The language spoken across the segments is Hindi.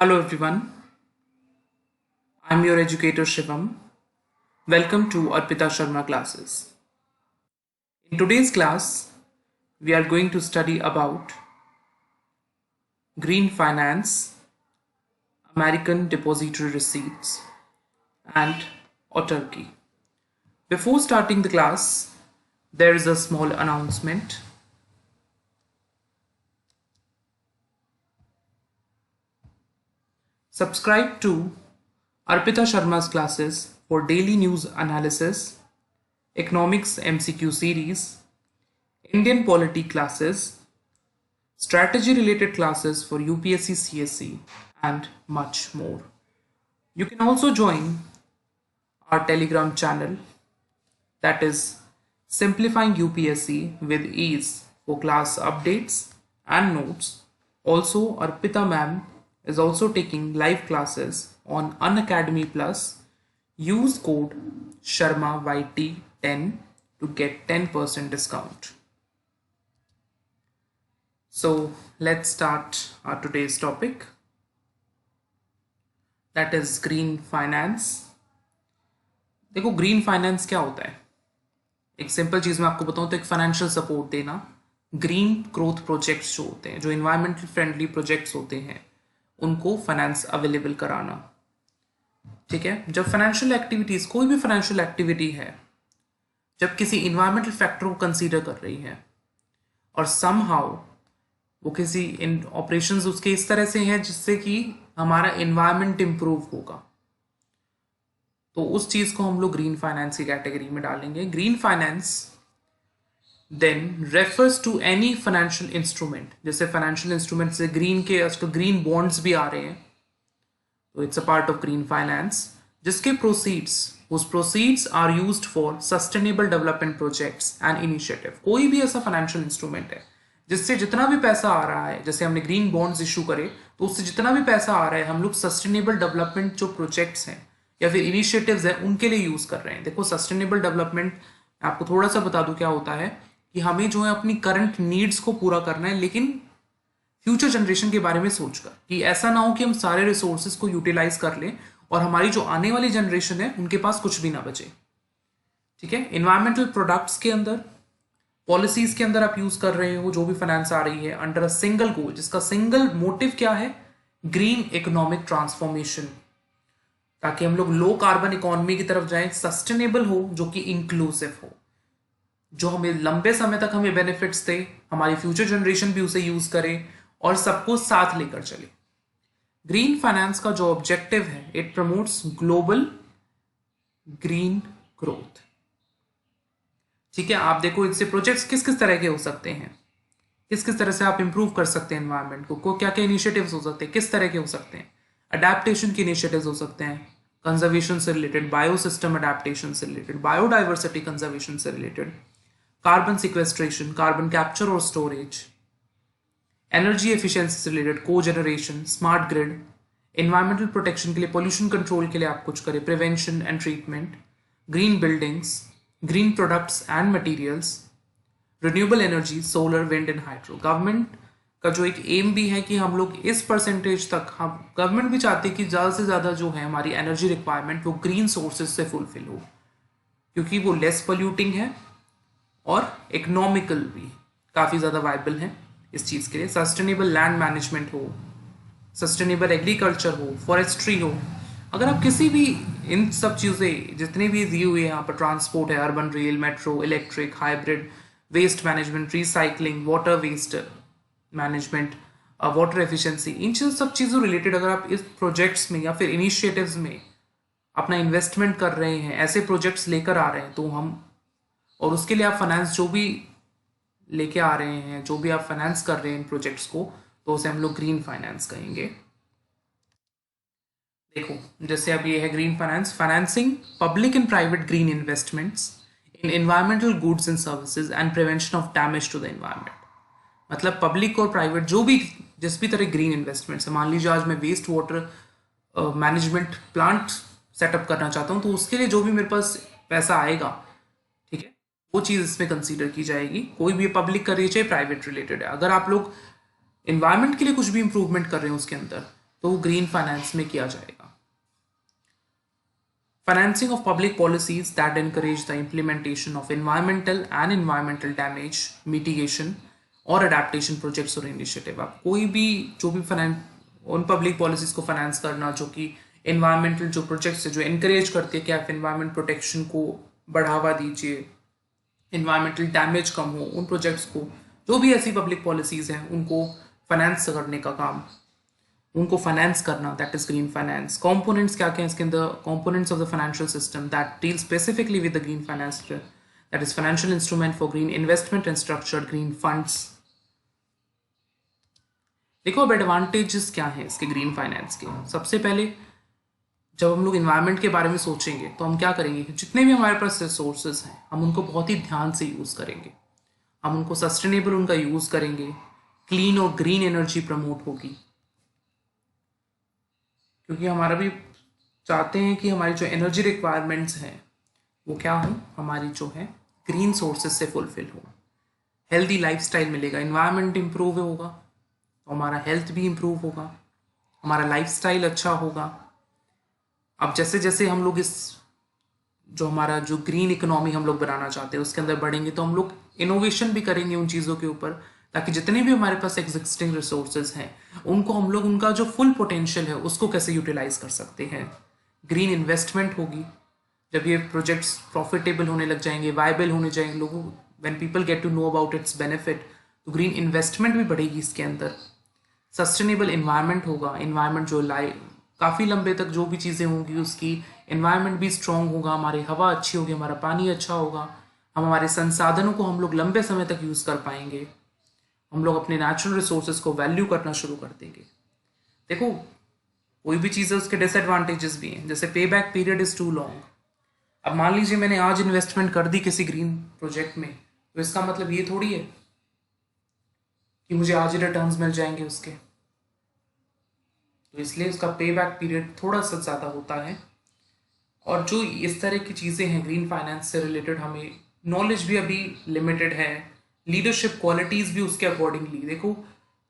Hello everyone, I'm your educator Shivam. Welcome to Arpita Sharma classes. In today's class, we are going to study about green finance, American depository receipts, and autarky. Before starting the class, there is a small announcement. Subscribe to Arpita Sharma's classes for daily news analysis, economics MCQ series, Indian polity classes, strategy related classes for UPSC CSC, and much more. You can also join our Telegram channel, that is Simplifying UPSC with Ease, for class updates and notes. Also, Arpita ma'am is also taking live classes on Unacademy Plus. Use code SharmaYT10 to get 10% discount. So let's start our today's topic, that is green finance. देखो ग्रीन फाइनेंस क्या होता है, एक सिंपल चीज मैं आपको बताऊं तो एक फाइनेंशियल सपोर्ट देना ग्रीन ग्रोथ प्रोजेक्ट्स जो होते हैं, जो इन्वायरमेंटल फ्रेंडली प्रोजेक्ट्स होते हैं, उनको फाइनेंस अवेलेबल कराना। ठीक है, जब फाइनेंशियल एक्टिविटीज, कोई भी फाइनेंशियल एक्टिविटी है, जब किसी इन्वायरमेंटल फैक्टर को कंसीडर कर रही है और समहाउ वो किसी इन ऑपरेशंस उसके इस तरह से हैं जिससे कि हमारा इन्वायरमेंट इंप्रूव होगा, तो उस चीज को हम लोग ग्रीन फाइनेंस की कैटेगरी में डालेंगे। Green finance then refers to any financial instrument, जैसे फाइनेंशियल इंस्ट्रूमेंट से ग्रीन के आजकल ग्रीन बॉन्ड्स भी आ रहे हैं, तो it's a part of green finance, जिसके proceeds are used for sustainable development projects and initiative. कोई भी ऐसा फाइनेंशियल इंस्ट्रूमेंट है जिससे जितना भी पैसा आ रहा है, जैसे हमने ग्रीन बॉन्ड्स इशू करे तो उससे जितना भी पैसा आ रहा है हम लोग सस्टेनेबल डेवलपमेंट जो प्रोजेक्ट्स हैं या फिर इनिशिएटिव्स हैं उनके लिए यूज कर रहे हैं। देखो सस्टेनेबल डेवलपमेंट आपको थोड़ा सा बता दूं क्या होता है, कि हमें जो है अपनी करंट नीड्स को पूरा करना है, लेकिन फ्यूचर जनरेशन के बारे में सोचकर, कि ऐसा ना हो कि हम सारे रिसोर्सेज को यूटिलाइज कर लें और हमारी जो आने वाली जनरेशन है उनके पास कुछ भी ना बचे। ठीक है, इन्वायरमेंटल प्रोडक्ट्स के अंदर, पॉलिसीज के अंदर आप यूज कर रहे हो जो भी फाइनेंस आ रही है अंडर अ सिंगल गोल, जिसका सिंगल मोटिव क्या है, ग्रीन इकोनॉमिक ट्रांसफॉर्मेशन, ताकि हम लोग लो कार्बन इकोनॉमी की तरफ जाएं, सस्टेनेबल हो, जो कि इंक्लूसिव हो, जो हमें लंबे समय तक हमें बेनिफिट्स दे, हमारी फ्यूचर जनरेशन भी उसे यूज करे और सबको साथ लेकर चले। ग्रीन फाइनेंस का जो ऑब्जेक्टिव है, it promotes global green growth. ठीक है, आप देखो इससे प्रोजेक्ट्स किस किस तरह के हो सकते हैं, किस किस तरह से आप इंप्रूव कर सकते हैं एनवायरनमेंट को क्या क्या इनिशिएटिव्स हो सकते हैं, किस तरह के हो सकते हैं। अडेप्टेशन के इनिशिएटिव्स हो सकते हैं, कंजर्वेशन से रिलेटेड, बायोसिस्टम अडेप्टेशन से रिलेटेड, बायोडाइवर्सिटी कंजर्वेशन से related, carbon sequestration, carbon capture और स्टोरेज, एनर्जी एफिशिएंसी से रिलेटेड, को generation, smart grid, environmental protection के लिए, पोल्यूशन कंट्रोल के लिए आप कुछ करें, prevention and treatment, green buildings, green products and materials, renewable energy, solar, wind and hydro. Government का जो एक एम भी है कि हम लोग इस परसेंटेज तक, हम गवर्नमेंट भी चाहती है कि ज़्यादा से ज़्यादा जो है हमारी एनर्जी रिक्वायरमेंट वो ग्रीन सोर्सेज से फुलफिल हो, क्योंकि वो लेस पोल्यूटिंग है और इकोनॉमिकल भी काफ़ी ज़्यादा वाइबल है इस चीज़ के लिए। सस्टेनेबल लैंड मैनेजमेंट हो, सस्टेनेबल एग्रीकल्चर हो, फॉरेस्ट्री हो। अगर आप किसी भी इन सब चीज़ें जितने भी दिए हुए यहाँ पर, ट्रांसपोर्ट है, urban rail, metro, electric, hybrid, waste management, recycling, water waste management, water efficiency, इन सब चीज़ों रिलेटेड अगर आप इस प्रोजेक्ट्स में या फिर इनिशिएटिव्स में अपना इन्वेस्टमेंट कर रहे हैं, ऐसे प्रोजेक्ट्स लेकर आ रहे हैं, तो हम, और उसके लिए आप फाइनेंस जो भी लेके आ रहे हैं, जो भी आप फाइनेंस कर रहे हैं इन प्रोजेक्ट्स को, तो उसे हम लोग ग्रीन फाइनेंस कहेंगे। देखो जैसे अब ये है green finance, financing public and private green investments in environmental goods and services and prevention of damage to the environment. मतलब पब्लिक और प्राइवेट जो भी, जिस भी तरह ग्रीन इन्वेस्टमेंट्स है, मान लीजिए आज मैं waste water management plant setup करना चाहता हूँ, तो उसके लिए जो भी मेरे पास पैसा आएगा, ठीक है, वो चीज़ इसमें कंसीडर की जाएगी। कोई भी पब्लिक कर रही है चाहे प्राइवेट रिलेटेड है। अगर आप लोग इन्वायरमेंट के लिए कुछ भी इंप्रूवमेंट कर रहे हैं उसके अंदर, तो वो ग्रीन फाइनेंस में किया जाएगा। Financing of public policies that encourage the implementation of environmental damage mitigation और adaptation projects और initiative। आप कोई भी जो भी उन पब्लिक पॉलिसीज को फाइनेंस करना जो कि environmental जो प्रोजेक्ट्स है जो encourage करती है कि आप environment protection को बढ़ावा दीजिए, environmental damage कम हो, उन प्रोजेक्ट्स को जो भी ऐसी पब्लिक पॉलिसीज हैं उनको फाइनेंस करने का काम, उनको फाइनेंस करना, that is green finance. Components क्या क्या इसके अंदर, components of the financial system that deal specifically with the green finance, that is financial instrument for green investment and structured green funds. देखो अब एडवांटेजेस क्या हैं इसके ग्रीन फाइनेंस के। सबसे पहले जब हम लोग इन्वायरमेंट के बारे में सोचेंगे तो हम क्या करेंगे, जितने भी हमारे पास रिसोर्सेज हैं हम उनको बहुत ही ध्यान से यूज़ करेंगे, हम उनको सस्टेनेबल उनका यूज़ करेंगे, क्लीन और ग्रीन एनर्जी प्रमोट होगी, क्योंकि हमारा भी चाहते हैं कि हमारी जो एनर्जी रिक्वायरमेंट्स हैं वो क्या हो, हमारी जो है ग्रीन सोर्सेज से फुलफिल हो, हेल्दी लाइफस्टाइल मिलेगा, इन्वायरमेंट इंप्रूव होगा तो हमारा हेल्थ भी इंप्रूव होगा, हमारा लाइफस्टाइल अच्छा होगा। अब जैसे जैसे हम लोग इस जो हमारा जो ग्रीन इकोनॉमी हम लोग बनाना चाहते हैं उसके अंदर बढ़ेंगे तो हम लोग इनोवेशन भी करेंगे उन चीज़ों के ऊपर, ताकि जितने भी हमारे पास एग्जिस्टिंग रिसोर्सेज हैं उनको हम लोग उनका जो फुल पोटेंशियल है उसको कैसे यूटिलाइज कर सकते हैं। ग्रीन इन्वेस्टमेंट होगी, जब ये प्रोजेक्ट्स प्रॉफिटेबल होने लग जाएंगे, वायबल होने जाएंगे, लोगों when people get to know about its benefit, तो ग्रीन इन्वेस्टमेंट भी बढ़ेगी इसके अंदर। सस्टेनेबल इन्वायरमेंट होगा, इन्वायरमेंट जो काफ़ी लंबे तक जो भी चीज़ें होंगी उसकी इन्वायरमेंट भी स्ट्रांग होगा, हमारी हवा अच्छी होगी, हमारा पानी अच्छा होगा, हम हमारे संसाधनों को हम लोग लंबे समय तक यूज़ कर पाएंगे, हम लोग अपने नेचुरल रिसोर्सेज को वैल्यू करना शुरू कर देंगे। देखो कोई भी चीज़ है उसके डिसएडवांटेजेस भी हैं, जैसे pay back period is too long. अब मान लीजिए मैंने आज इन्वेस्टमेंट कर दी किसी ग्रीन प्रोजेक्ट में, तो इसका मतलब ये थोड़ी है कि मुझे आज ही रिटर्न्स मिल जाएंगे उसके, तो इसलिए उसका पे बैक पीरियड थोड़ा सा ज़्यादा होता है। और जो इस तरह की चीज़ें हैं ग्रीन फाइनेंस से रिलेटेड, हमें नॉलेज भी अभी लिमिटेड है, लीडरशिप क्वालिटीज़ भी उसके अकॉर्डिंगली। देखो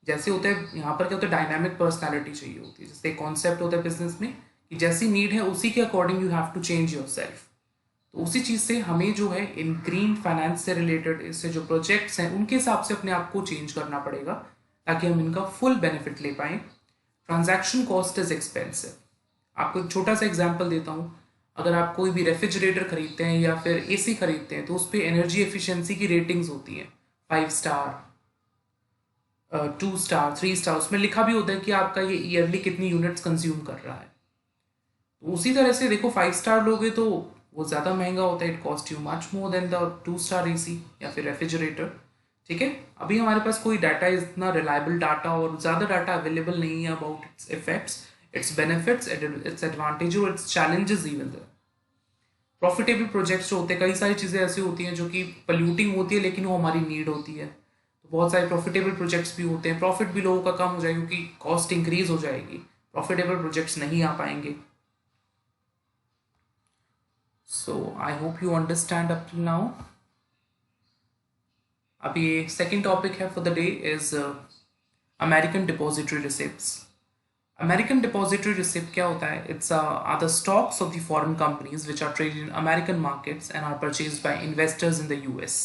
जैसे होता है यहाँ पर क्या होता है, डायनामिक पर्सनैलिटी चाहिए होती है, जैसे कॉन्सेप्ट होता है बिजनेस में कि जैसी नीड है उसी के according you have to change yourself. तो उसी चीज़ से हमें जो है इन ग्रीन फाइनेंस से रिलेटेड इससे जो प्रोजेक्ट्स हैं उनके हिसाब से अपने आप को चेंज करना पड़ेगा ताकि हम इनका फुल बेनिफिट ले पाएँ। Transaction cost is expensive. आपको एक छोटा सा एग्जांपल देता हूँ, अगर आप कोई भी रेफ्रिजरेटर खरीदते हैं या फिर एसी खरीदते हैं तो उस पर एनर्जी एफिशिएंसी की रेटिंग्स होती हैं, 5 स्टार, 2 स्टार, 3 स्टार, उसमें लिखा भी होता है कि आपका ये ईयरली कितनी यूनिट्स कंज्यूम कर रहा है। तो उसी तरह से देखो 5 स्टार लोगे तो वो ज़्यादा महंगा होता है, it cost you much more than the 2 star AC या फिर रेफ्रिजरेटर। ठीक है, अभी हमारे पास कोई डाटा, इतना रिलायबल डाटा और ज़्यादा डाटा अवेलेबल नहीं है about its effects, its benefits, its advantage और its challenges even there. Profitable projects जो होते हैं, कई सारी चीज़ें ऐसी होती हैं जो कि पल्यूटिंग होती है लेकिन वो हमारी नीड होती है, तो बहुत सारे प्रॉफिटेबल प्रोजेक्ट्स भी होते हैं, प्रॉफिट भी लोगों का कम हो जाएगा क्योंकि कॉस्ट इंक्रीज हो जाएगी, प्रॉफिटेबल प्रोजेक्ट्स नहीं आ पाएंगे। So I hope you understand up till now. अब ये सेकेंड टॉपिक है for the day is American depository receipts. American depository receipt क्या होता है? It's are the stocks of the foreign companies which are traded in American markets and are purchased by investors in the US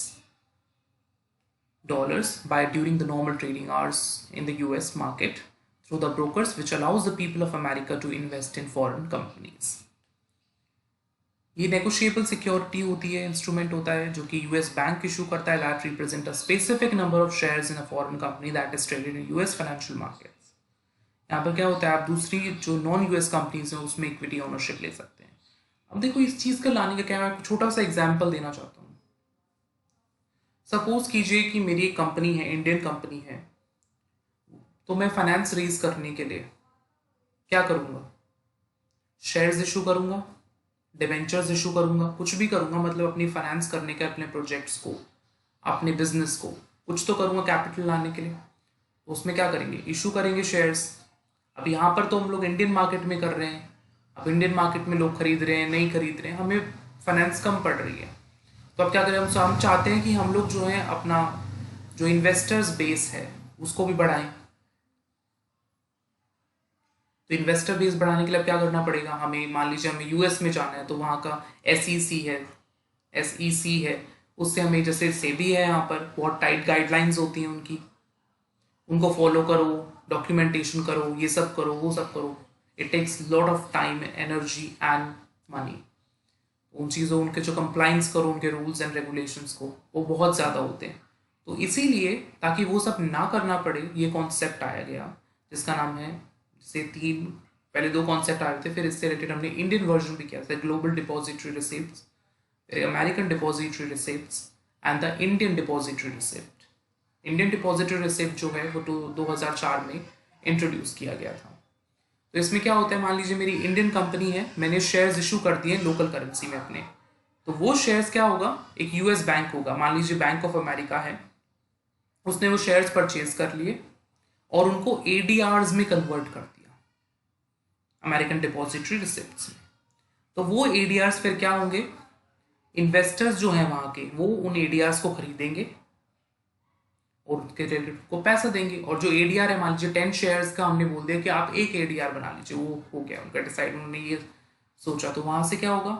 dollars by during the normal trading hours in the US market through the brokers, which allows the people of America to invest in foreign companies. ये नेगोशिएबल सिक्योरिटी होती है, इंस्ट्रूमेंट होता है जो कि यूएस बैंक इशू करता है, that represent a specific number of shares in a foreign company that is traded in US financial markets. यहाँ पर क्या होता है, आप दूसरी जो नॉन यूएस कंपनीज हैं उसमें इक्विटी ओनरशिप ले सकते हैं। अब देखो इस चीज़ का लाने का क्या, मैं छोटा सा एग्जाम्पल देना चाहता हूँ। सपोज कीजिए कि मेरी एक कंपनी है, इंडियन कंपनी है, तो मैं फाइनेंस रेज करने के लिए क्या करूँगा? शेयर्स इशू करूँगा, डिवेंचर्स इशू करूँगा, कुछ भी करूँगा, मतलब अपनी फाइनेंस करने के, अपने प्रोजेक्ट्स को, अपने बिजनेस को कुछ तो करूँगा कैपिटल लाने के लिए। तो उसमें क्या करेंगे? इशू करेंगे शेयर्स। अब यहाँ पर तो हम लोग इंडियन मार्केट में कर रहे हैं, अब इंडियन मार्केट में लोग खरीद रहे हैं, नहीं खरीद रहे हैं, हमें फाइनेंस कम पड़ रही है, तो अब क्या करें? हम चाहते हैं कि हम लोग जो है अपना जो इन्वेस्टर्स बेस है उसको भी बढ़ाएं। तो इन्वेस्टर बेस बढ़ाने के लिए अब क्या करना पड़ेगा हमें, मान लीजिए हमें यूएस में जाना है तो वहाँ का एसईसी है, उससे हमें, जैसे सेबी है यहाँ पर, बहुत टाइट गाइडलाइंस होती हैं उनकी, उनको फॉलो करो, डॉक्यूमेंटेशन करो, ये सब करो, वो सब करो। It takes lot of time, energy and money. उन चीज़ों, उनके जो कंप्लाइंस करो उनके रूल्स एंड रेगुलेशंस को, वो बहुत ज़्यादा होते हैं। तो इसीलिए ताकि वो सब ना करना पड़े, ये कॉन्सेप्ट आया गया जिसका नाम है, जैसे तीन, पहले दो कॉन्सेप्ट आए थे, फिर इससे रिलेटेड हमने इंडियन वर्जन भी किया था, global depository receipts, American depository receipts and the Indian depository receipt. Indian depository receipt जो है वो 2004 में इंट्रोड्यूस किया गया था। तो इसमें क्या होता है, मान लीजिए मेरी इंडियन कंपनी है, मैंने शेयर्स इशू कर दिए लोकल करेंसी में अपने, तो वो शेयर्स क्या होगा, एक यूएस बैंक होगा, मान लीजिए बैंक ऑफ अमेरिका है, उसने वो शेयर्स परचेज कर लिए और उनको एडीआर्स में कन्वर्ट कर दिया, अमेरिकन डिपॉजिटरी रिसिप्ट्स में। तो वो एडीआर्स फिर क्या होंगे, इन्वेस्टर्स जो हैं वहां के, वो उन एडीआर्स को खरीदेंगे और उसके रिलेटेड को पैसा देंगे। और जो एडीआर है, मान लीजिए 10 शेयर्स का हमने बोल दिया कि आप एक एडीआर बना लीजिए, वो हो गया उनका डिसाइड, उन्होंने ये सोचा। तो वहां से क्या होगा,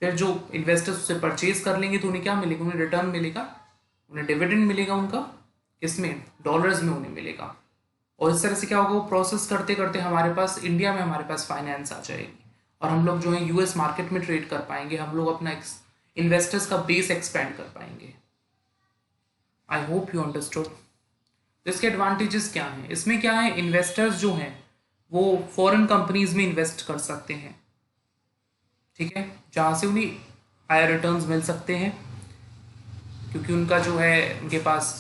फिर जो इन्वेस्टर्स उससे परचेज कर लेंगे तो उन्हें क्या मिलेगा, उन्हें रिटर्न मिलेगा, उन्हें डिविडेंड मिलेगा उनका, किसमें, डॉलर्स में उन्हें मिलेगा। और इस तरह से क्या होगा, वो प्रोसेस करते करते हमारे पास इंडिया में हमारे पास फाइनेंस आ जाएगी और हम लोग जो है यूएस मार्केट में ट्रेड कर पाएंगे, हम लोग अपना इन्वेस्टर्स का बेस एक्सपेंड कर पाएंगे। आई होप यू अंडरस्टूड। तो इसके एडवांटेजेस क्या हैं, इसमें क्या है, इन्वेस्टर्स जो हैं वो फॉरेन कंपनीज में इन्वेस्ट कर सकते हैं, ठीक है, जहाँ से उन्हें हायर रिटर्न्स मिल सकते हैं, क्योंकि उनका जो है, उनके पास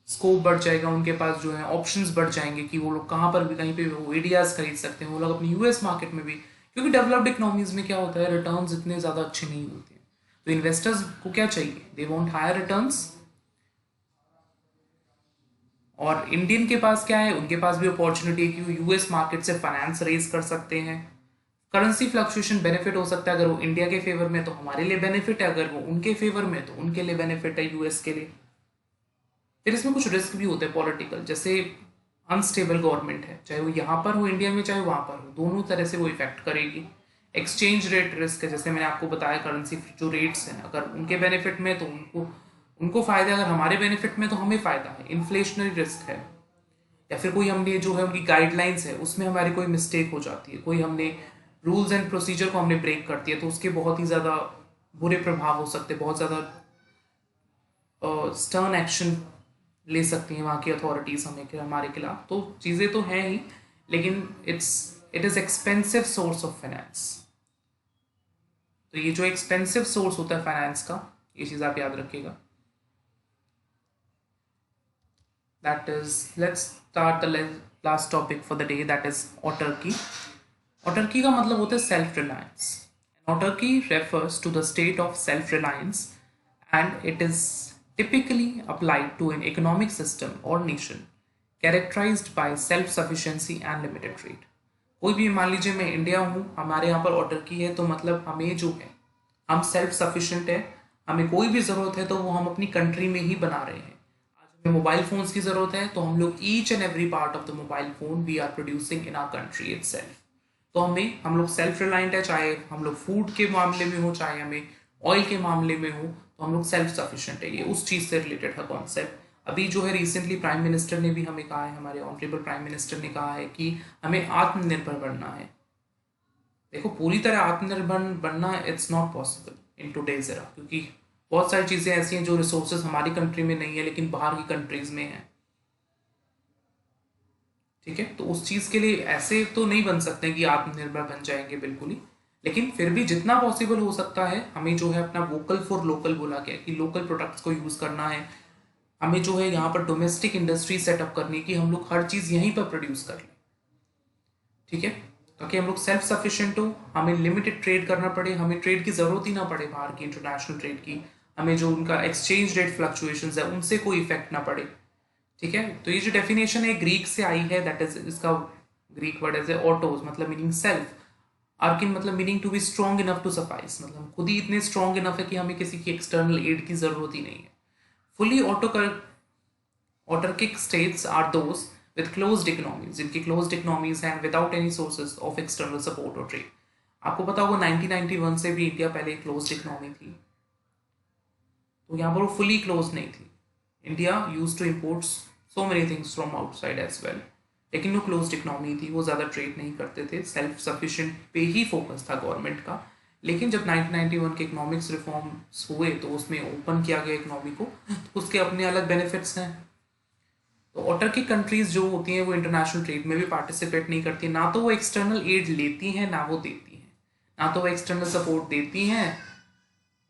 स्कोप बढ़ जाएगा, उनके पास जो है ऑप्शंस बढ़ जाएंगे कि वो लोग कहाँ पर भी, कहीं पे भी वो एडियाज खरीद सकते हैं, वो लोग अपनी यूएस मार्केट में भी, क्योंकि डेवलप्ड इकोनॉमीज में क्या होता है, रिटर्न्स इतने ज़्यादा अच्छे नहीं होते हैं। तो इन्वेस्टर्स को क्या चाहिए, दे वांट हायर रिटर्न्स। और इंडियन के पास क्या है, उनके पास भी अपॉर्चुनिटी है कि वो यूएस मार्केट से फाइनेंस रेज कर सकते हैं। करेंसी फ्लक्चुएशन बेनिफिट हो सकता है, अगर वो इंडिया के फेवर में तो हमारे लिए बेनिफिट है, अगर वो उनके फेवर में तो उनके लिए बेनिफिट है, यूएस के लिए। फिर इसमें कुछ रिस्क भी होते हैं पॉलिटिकल, जैसे अनस्टेबल गवर्नमेंट है, चाहे वो यहाँ पर हो इंडिया में, चाहे वहाँ पर हो, दोनों तरह से वो इफेक्ट करेगी। एक्सचेंज रेट रिस्क है, जैसे मैंने आपको बताया, करेंसी जो रेट्स हैं, अगर उनके बेनिफिट में तो उनको उनको फायदा है, अगर हमारे बेनिफिट में तो हमें फायदा है। इन्फ्लेशनरी रिस्क है, या फिर कोई हमने जो है उनकी गाइडलाइंस है उसमें हमारी कोई मिस्टेक हो जाती है, कोई हमने रूल्स एंड प्रोसीजर को हमने ब्रेक कर दिया, तो उसके बहुत ही ज़्यादा बुरे प्रभाव हो सकते हैं, बहुत ज़्यादा स्टर्न एक्शन ले सकती हैं वहाँ की अथॉरिटीज़ हमें, हमारे खिलाफ। तो चीज़ें तो हैं ही, लेकिन it is expensive source of finance. तो ये जो एक्सपेंसिव सोर्स होता है फाइनेंस का, ये चीज़ आप याद रखिएगा। That is, let's start the last topic for the day, that is autarky. Autarky का मतलब होता है self reliance. Autarky refers to the state of self reliance and it is typically applied to an economic system or nation characterized by self-sufficiency and limited trade। कोई भी, मान लीजिए मैं इंडिया हूँ, हमारे यहाँ पर ऑटर्की है, तो मतलब हमें जो है, हम सेल्फ सफिशिएंट है, हमें कोई भी ज़रूरत है तो वो हम अपनी कंट्री में ही बना रहे हैं। आज हमें मोबाइल फोन्स की ज़रूरत है तो हम लोग each and every part of the mobile phone we are producing in our country itself. तो हम लोग सेल्फ रिलायंट है, चाहे हम लोग फूड के मामले में हो, चाहे हमें ऑयल के मामले में हो, तो हम लोग सेल्फ सफिशिएंट है। ये उस चीज़ से रिलेटेड है कॉन्सेप्ट। अभी जो है रिसेंटली प्राइम मिनिस्टर ने भी हमें कहा है, हमारे ऑनरेबल प्राइम मिनिस्टर ने कहा है कि हमें आत्मनिर्भर बनना है। देखो, पूरी तरह आत्मनिर्भर बनना it's not possible in today's era, क्योंकि बहुत सारी चीज़ें ऐसी हैं जो रिसोर्सेज हमारी कंट्री में नहीं है लेकिन बाहर की कंट्रीज में है, ठीक है। तो उस चीज़ के लिए ऐसे तो नहीं बन सकते कि आत्मनिर्भर बन जाएंगे बिल्कुल ही, लेकिन फिर भी जितना पॉसिबल हो सकता है हमें जो है अपना वोकल फॉर लोकल बोला गया कि लोकल प्रोडक्ट्स को यूज़ करना है। हमें जो है यहाँ पर डोमेस्टिक इंडस्ट्री सेटअप करनी है कि हम लोग हर चीज़ यहीं पर प्रोड्यूस कर लें, ठीक है, ताकि हम लोग सेल्फ सफिशिएंट हो, हमें लिमिटेड ट्रेड करना पड़े, हमें ट्रेड की ज़रूरत ही ना पड़े बाहर की इंटरनेशनल ट्रेड की, हमें जो उनका एक्सचेंज रेट फ्लक्चुएशंस है उनसे कोई इफेक्ट ना पड़े, ठीक है। तो ये जो डेफिनेशन है ग्रीक से आई है, दैट इज, इसका ग्रीक वर्ड है ऑटोज, मतलब मीनिंग सेल्फ, आर्किन मतलब meaning to be strong enough to suffice, मतलब हम खुद ही इतने स्ट्रॉन्ग इनफ है कि हमें किसी की एक्सटर्नल एड की जरूरत ही नहीं है। Fully autarkic states are those with closed economies, जिनकी closed economies हैं without any sources of external support or trade. आपको पता होगा 1991 से भी इंडिया पहले क्लोज्ड इकोनॉमी थी, तो यहाँ पर वो फुली क्लोज नहीं थी. India use to import so many things from outside as well, लेकिन वो क्लोज्ड इकोनॉमी थी, वो ज़्यादा ट्रेड नहीं करते थे, सेल्फ सफिशिएंट पे ही फोकस था गवर्नमेंट का. लेकिन जब 1991 के इकोनॉमिक्स रिफॉर्म्स हुए तो उसमें ओपन किया गया इकोनॉमी को, तो उसके अपने अलग बेनिफिट्स हैं. तो ऑटर्की कंट्रीज जो होती हैं वो इंटरनेशनल ट्रेड में भी पार्टिसिपेट नहीं करती, ना तो वो एक्सटर्नल एड लेती हैं ना वो देती हैं, ना तो वो एक्सटर्नल सपोर्ट देती हैं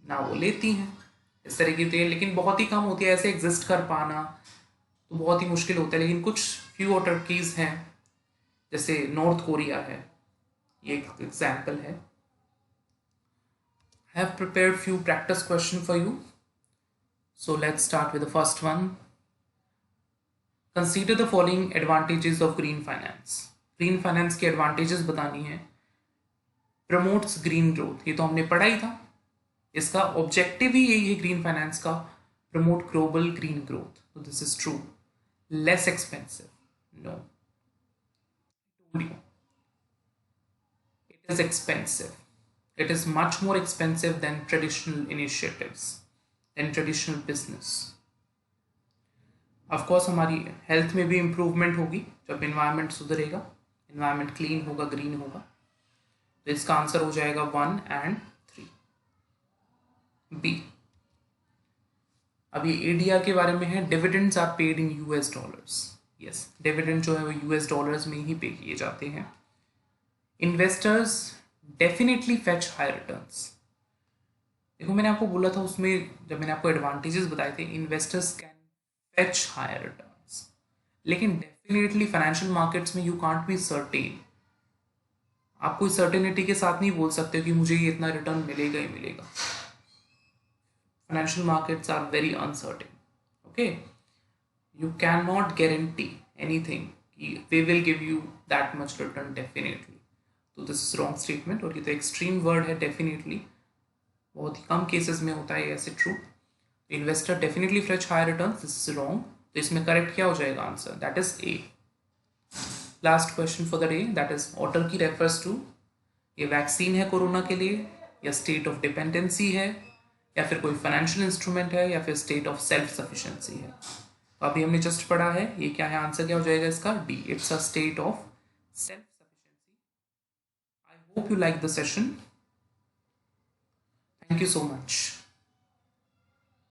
ना वो लेती हैं, इस तरह की. लेकिन बहुत ही कम होती है ऐसे एग्जिस्ट कर पाना, तो बहुत ही मुश्किल होता है. लेकिन कुछ फ्यू ऑटर्कीज हैं, जैसे नॉर्थ कोरिया है, ये एक एग्जाम्पल है. I have prepared few practice question for you. So let's start with the first one. Consider the following advantages of green finance. Green finance के advantages बतानी है. Promotes green growth, ये तो हमने पढ़ा ही था. इसका ऑब्जेक्टिव ही यही है ग्रीन फाइनेंस का, प्रमोट ग्लोबल ग्रीन ग्रोथ. तो this is true. Less expensive, no, it is expensive. It is much more expensive than traditional initiatives, than traditional business. Of course हमारी हेल्थ में भी इम्प्रूवमेंट होगी जब इन्वायरमेंट सुधरेगा, इन्वायरमेंट क्लीन होगा, ग्रीन होगा. तो इसका आंसर हो जाएगा 1 and 3. बी. अब ये एडीआर के बारे में है. Dividends are paid in US dollars. Yes, dividend जो है वो यूएस डॉलर्स में ही पे किए जाते हैं. Investors definitely fetch high returns. देखो मैंने आपको बोला था उसमें, जब मैंने आपको एडवांटेजेस बताए थे, investors can fetch higher returns. लेकिन डेफिनेटली फाइनेंशियल मार्केट्स में यू कांट बी सर्टेन. आप कोई सर्टेनिटी के साथ नहीं बोल सकते कि मुझे ये इतना रिटर्न मिलेगा ही मिलेगा. Financial markets are very uncertain. Okay, you can not guarantee anything कि वे will give you that much return definitely. तो दिस इज रॉन्ग स्टेटमेंट, और ये तो एक्सट्रीम वर्ड है. डेफिनेटली बहुत ही कम केसेस में होता है ऐसे. True, investor definitely fetch high return, this is wrong. तो इसमें करेक्ट क्या हो जाएगा answer? That is a. Last question for the day, that is autarky refers to, ये वैक्सीन है कोरोना के लिए, या स्टेट ऑफ डिपेंडेंसी है, या फिर कोई फाइनेंशियल इंस्ट्रूमेंट है, या फिर स्टेट ऑफ सेल्फ सफिशिएंसी है. तो अभी हमने जस्ट पढ़ा है, ये क्या है? आंसर क्या हो जाएगा इसका? D. It's a state of self. Hope you like the session. Thank you so much.